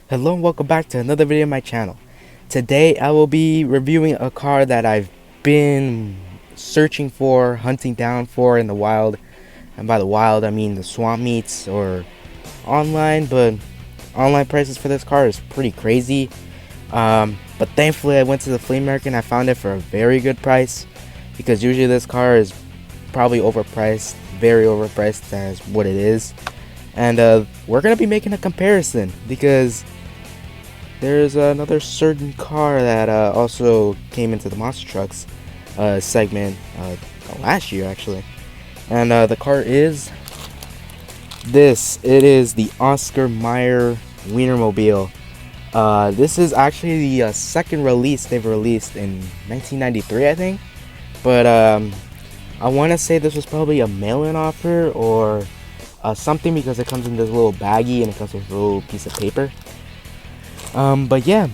Hello and welcome back to another video on my channel. Today I will be reviewing a car that I've been searching for, hunting down for in the wild. And by the wild I mean the swamp meets or online, but online prices for this car is pretty crazy. But thankfully I went to the flea market and I found it for a very good price, because usually this car is probably overpriced, very overpriced as what it is. And we're going to be making a comparison, because there's another certain car that also came into the monster trucks segment last year actually. And the car is this. It is the Oscar Mayer Wienermobile. This is actually the second release they've released in 1993, I think. But I want to say this was probably a mail-in offer or something, because it comes in this little baggie and it comes with a little piece of paper. But yeah,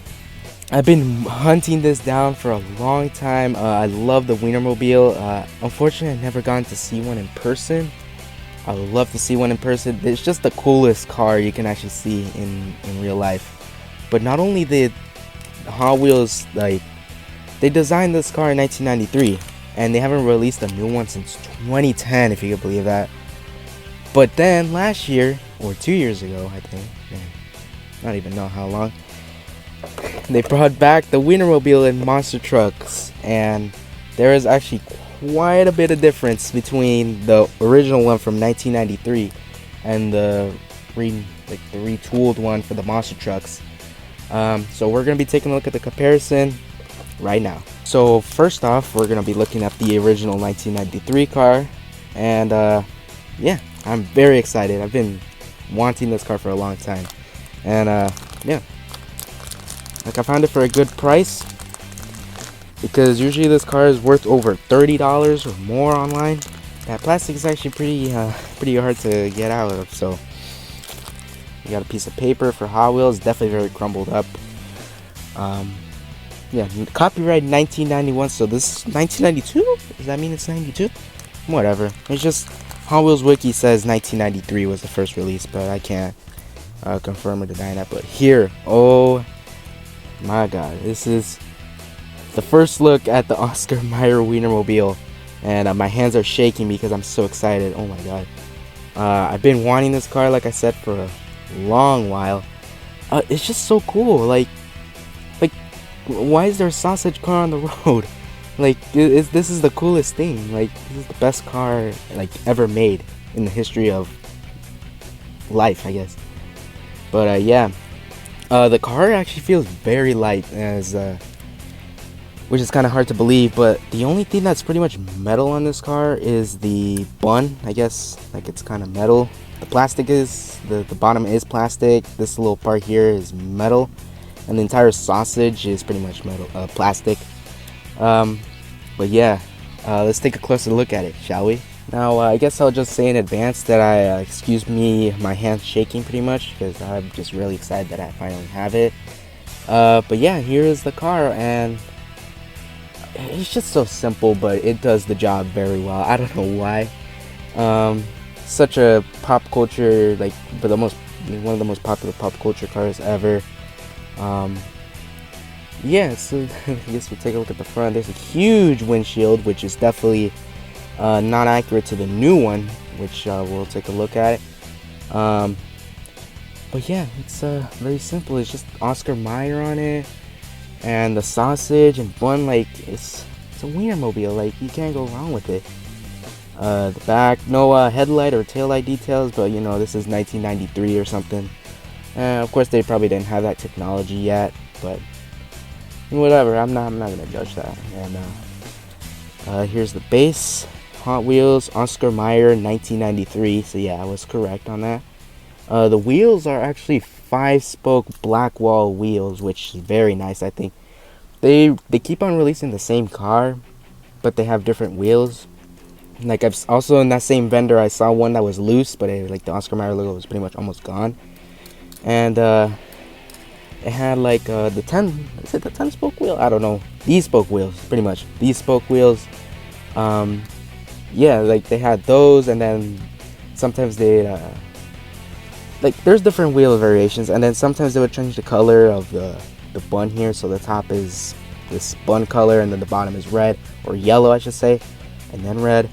I've been hunting this down for a long time. I love the Weinermobile. Unfortunately, I've never gotten to see one in person. I would love to see one in person. It's just the coolest car you can actually see in real life. But not only the Hot Wheels, like, they designed this car in 1993, and they haven't released a new one since 2010, if you can believe that. But then last year, or 2 years ago, I think, man, not even know how long, they brought back the Weinermobile in monster trucks, and there is actually quite a bit of difference between the original one from 1993 and the retooled one for the monster trucks. So we're going to be taking a look at the comparison right now. So first off, we're going to be looking at the original 1993 car, and yeah, I'm very excited. I've been wanting this car for a long time, and yeah, like, I found it for a good price, because usually this car is worth over $30 or more online. That plastic is actually pretty hard to get out of. So you got a piece of paper for Hot Wheels, definitely very crumbled up. Yeah, copyright 1991, so this is 1992? Does that mean it's 92? Whatever. It's just Hot Wheels Wiki says 1993 was the first release, but I can't confirm or deny that. But here, oh my god, this is the first look at the Oscar Mayer Wienermobile, and my hands are shaking because I'm so excited. Oh my god. I've been wanting this car, like I said, for a long while. It's just so cool. Like, why is there a sausage car on the road? Like, this is the coolest thing. Like, this is the best car, like, ever made in the history of life, I guess. But yeah, the car actually feels very light, which is kind of hard to believe. But the only thing that's pretty much metal on this car is the bun. I guess, like, it's kind of metal. The plastic is, the bottom is plastic. This little part here is metal, and the entire sausage is pretty much metal, plastic. But yeah, let's take a closer look at it, shall we? Now, I guess I'll just say in advance that excuse me, my hands shaking pretty much, because I'm just really excited that I finally have it. But yeah, here is the car, and it's just so simple, but it does the job very well. I don't know why. Such a pop culture, like, one of the most popular pop culture cars ever. Yeah, so I guess we'll take a look at the front. There's a huge windshield, which is definitely not accurate to the new one, which we'll take a look at. But yeah, it's very simple. It's just Oscar Mayer on it, and the sausage and bun. Like, it's a Wienermobile. Like, you can't go wrong with it. The back, no headlight or taillight details, but you know, this is 1993 or something. Of course, they probably didn't have that technology yet, but whatever. I'm not gonna judge that. And here's the base. Hot Wheels Oscar Mayer 1993. So yeah, I was correct on that. The wheels are actually 5-spoke black wall wheels, which is very nice. I think they keep on releasing the same car, but they have different wheels. Like, I've also, in that same vendor, I saw one that was loose, but like the Oscar Mayer logo was pretty much almost gone. And it had like the 10-spoke wheel? I don't know. These spoke wheels, pretty much. These spoke wheels. Yeah, like, they had those, and then sometimes they like there's different wheel variations, and then sometimes they would change the color of the bun here. So the top is this bun color, and then the bottom is red, or yellow I should say, and then red.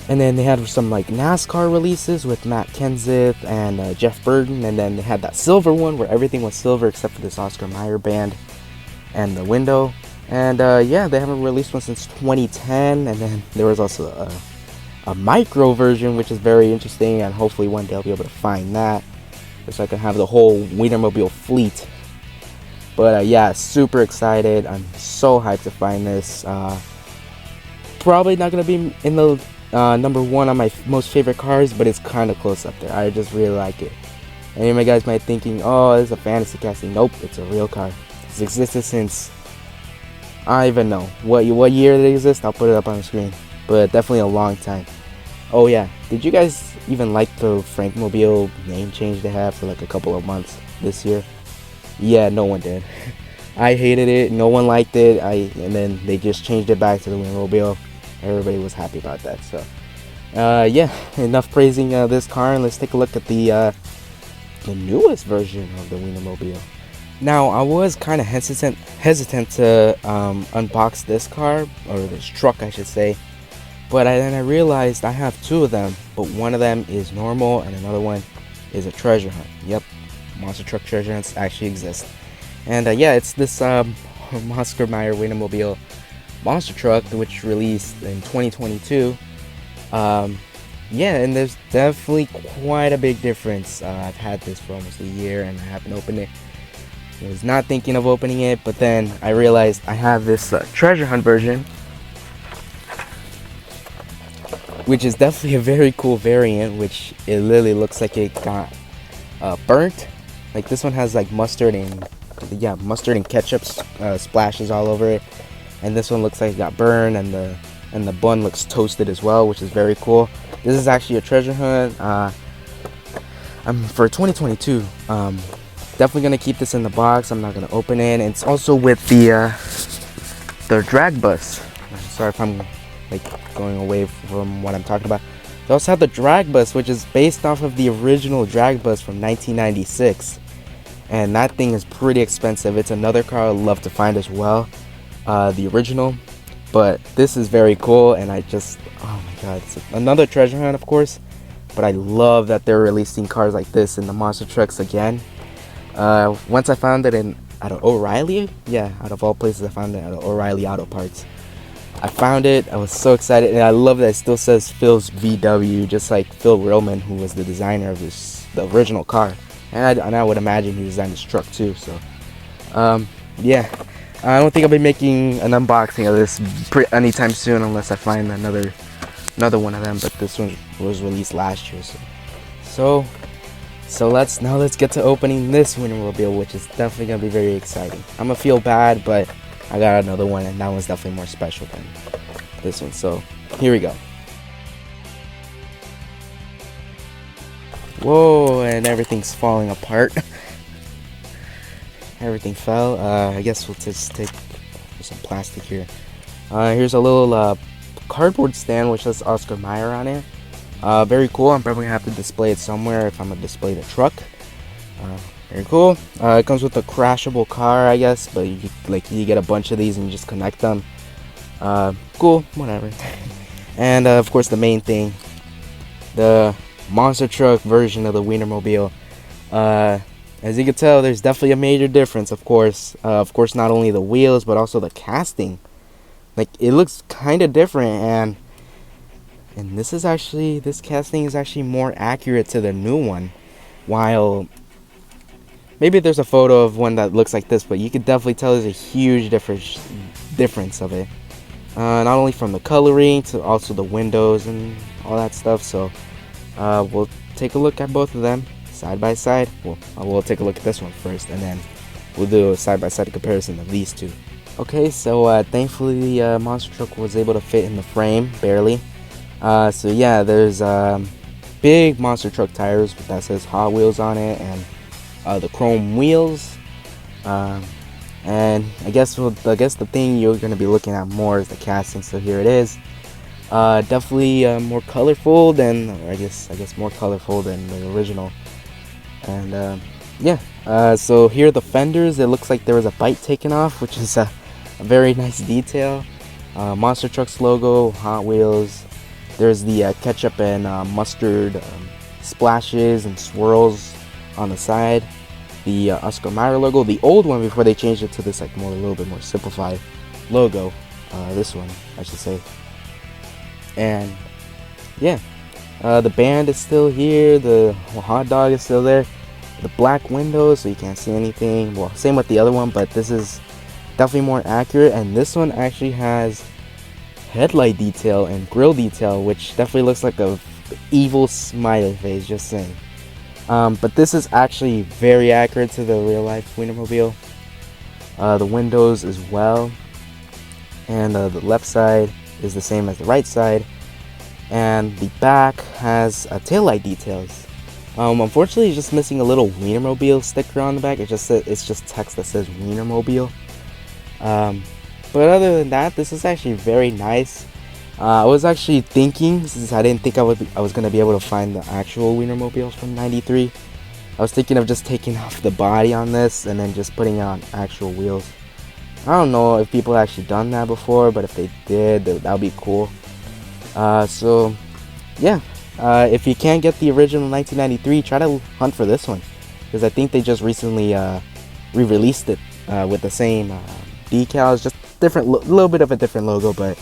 And then they had some like NASCAR releases with Matt Kenseth and Jeff Burton, and then they had that silver one where everything was silver except for this Oscar Mayer band and the window. And yeah, they haven't released one since 2010. And then there was also a micro version, which is very interesting, and hopefully one day I'll be able to find that, so I can have the whole Weinermobile fleet. But yeah, super excited. I'm so hyped to find this. Probably not gonna be in the number one on my most favorite cars, but it's kind of close up there. I just really like it. And you guys might thinking, oh, it's a fantasy casting. Nope, it's a real car. It's existed since, I don't even know what year it exists. I'll put it up on the screen, but definitely a long time. Oh yeah, did you guys even like the Frankmobile name change they had for like a couple of months this year? Yeah, no one did. I hated it. No one liked it. And then they just changed it back to the Weinermobile. Everybody was happy about that. So yeah, enough praising this car, and let's take a look at the newest version of the Weinermobile. Now, I was kind of hesitant to unbox this car, or this truck I should say, but then I realized I have two of them, but one of them is normal and another one is a treasure hunt. Yep, monster truck treasure hunts actually exist. And yeah, it's this Oscar Mayer Weinermobile monster truck, which released in 2022. Yeah, and there's definitely quite a big difference. I've had this for almost a year and I haven't opened it. I was not thinking of opening it, but then I realized I have this treasure hunt version, which is definitely a very cool variant, which it literally looks like it got burnt. Like this one has like mustard and ketchup splashes all over it, and this one looks like it got burned, and the bun looks toasted as well, which is very cool. This is actually a treasure hunt. For 2022. Definitely gonna keep this in the box. I'm not gonna open it. And it's also with the drag bus. Sorry if I'm like going away from what I'm talking about. They also have the drag bus, which is based off of the original drag bus from 1996, and that thing is pretty expensive. It's another car I'd love to find as well, the original. But this is very cool, and oh my god, it's another treasure hunt, of course. But I love that they're releasing cars like this in the monster trucks again. Once I found it out of O'Reilly, yeah, out of all places I found it at O'Reilly Auto Parts. I found it, I was so excited, and I love that it still says Phil's VW, just like Phil Rillman, who was the designer of the original car. And I would imagine he designed this truck too, so yeah. I don't think I'll be making an unboxing of this anytime soon unless I find another one of them, but this one was released last year, so let's get to opening this Weinermobile, which is definitely gonna be very exciting. I'm gonna feel bad, but I got another one, and that one's definitely more special than this one. So here we go. Whoa, and everything's falling apart. Everything fell. I guess we'll just take some plastic here. Here's a little cardboard stand which says Oscar Mayer on it. Very cool. I'm probably gonna have to display it somewhere if I'm gonna display the truck. Very cool. It comes with a crashable car, I guess, but you get a bunch of these and you just connect them. Cool, whatever. And of course the main thing, the monster truck version of the Weinermobile. As you can tell, there's definitely a major difference, of course. Not only the wheels, but also the casting. Like, it looks kind of different, and this casting is actually more accurate to the new one. While maybe there's a photo of one that looks like this, but you could definitely tell there's a huge difference of it. Not only from the coloring to also the windows and all that stuff. So we'll take a look at both of them side by side. We'll take a look at this one first, and then we'll do a side by side comparison of these two. Okay, so thankfully the monster truck was able to fit in the frame, barely. So yeah, there's big monster truck tires that says Hot Wheels on it, and the chrome wheels. And I guess the thing you're gonna be looking at more is the casting. So here it is. Definitely more colorful than, I guess more colorful than the original. And yeah, so here are the fenders. It looks like there was a bite taken off, which is a very nice detail. Monster Trucks logo, Hot Wheels. There's the ketchup and mustard splashes and swirls on the side. The Oscar Mayer logo, the old one before they changed it to this like more a little bit more simplified logo. This one, I should say. And yeah, the band is still here. The hot dog is still there. The black windows, so you can't see anything. Well, same with the other one, but this is definitely more accurate. And this one actually has headlight detail and grill detail, which definitely looks like a evil smiley face. Just saying. But this is actually very accurate to the real life Weinermobile. The windows as well, and the left side is the same as the right side, and the back has taillight details. Unfortunately, it's just missing a little Weinermobile sticker on the back. It's just text that says Weinermobile. But other than that, this is actually very nice. I was actually thinking, since I didn't think I was gonna be able to find the actual Weinermobiles from '93. I was thinking of just taking off the body on this and then just putting on actual wheels. I don't know if people actually done that before, but if they did, that would be cool. So yeah, if you can't get the original 1993, try to hunt for this one, because I think they just recently re-released it with the same decals, just different, little bit of a different logo, but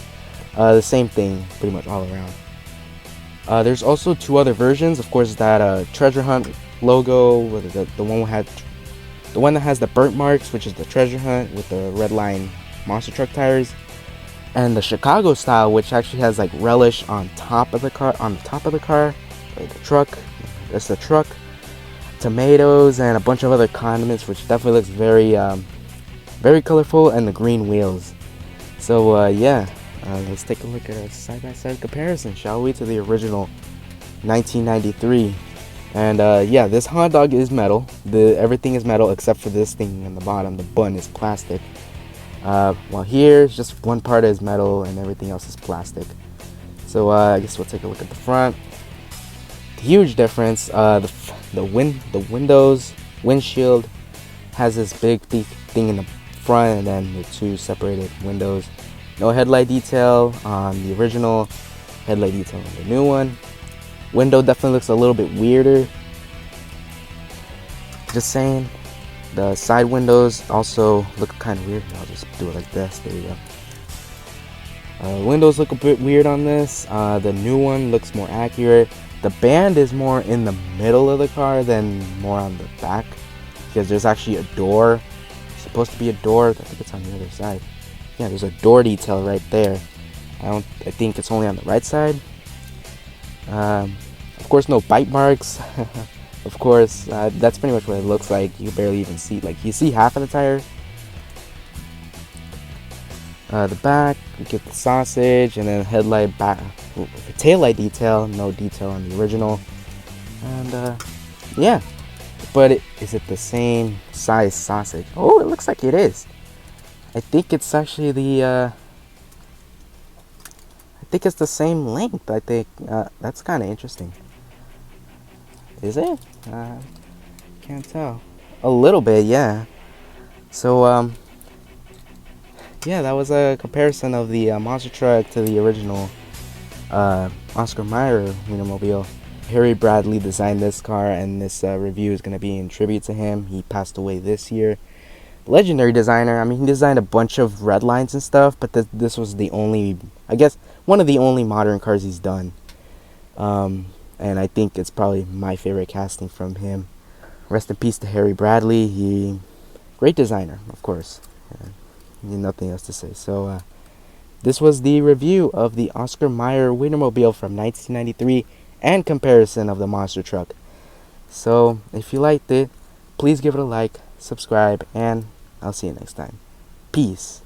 the same thing pretty much all around. There's also two other versions, of course, that treasure hunt logo, with the one that has the burnt marks, which is the treasure hunt with the red line monster truck tires, and the Chicago style, which actually has like relish on top of the car, like the truck. That's the truck, tomatoes, and a bunch of other condiments, which definitely looks very very colorful, and the green wheels. So yeah, let's take a look at a side-by-side comparison, shall we, to the original 1993. And yeah, this hot dog is metal. Everything is metal except for this thing in the bottom. The bun is plastic. While here, just one part is metal and everything else is plastic. So I guess we'll take a look at the front. Huge difference. The windows, windshield has this big thing in the front, and then the two separated windows. No headlight detail on the original, headlight detail on the new one. Window definitely looks a little bit weirder. Just saying. The side windows also look kind of weird. I'll just do it like this. There you go. Windows look a bit weird on this. The new one looks more accurate. The band is more in the middle of the car than more on the back, because there's actually a door. It's supposed to be a door. I think it's on the other side. Yeah, there's a door detail right there. I think it's only on the right side. Of course, no bite marks. Of course, that's pretty much what it looks like. You barely even see, like, you see half of the tire. The back, you get the sausage, and then headlight back, taillight detail. No detail on the original. And yeah, but is it the same size sausage? Oh, it looks like it is. I think it's actually I think it's the same length. I think that's kind of interesting. Is it? Can't tell. A little bit, yeah. So yeah, that was a comparison of the monster truck to the original Oscar Mayer Wienermobile. Harry Bradley designed this car, and this review is going to be in tribute to him. He passed away this year. Legendary designer. I mean, he designed a bunch of red lines and stuff, but this was the only, I guess, one of the only modern cars he's done. And I think it's probably my favorite casting from him. Rest in peace to Harry Bradley. Great designer, of course. Nothing else to say. So this was the review of the Oscar Mayer Wienermobile from 1993 and comparison of the monster truck. So if you liked it, please give it a like, subscribe, and I'll see you next time. Peace.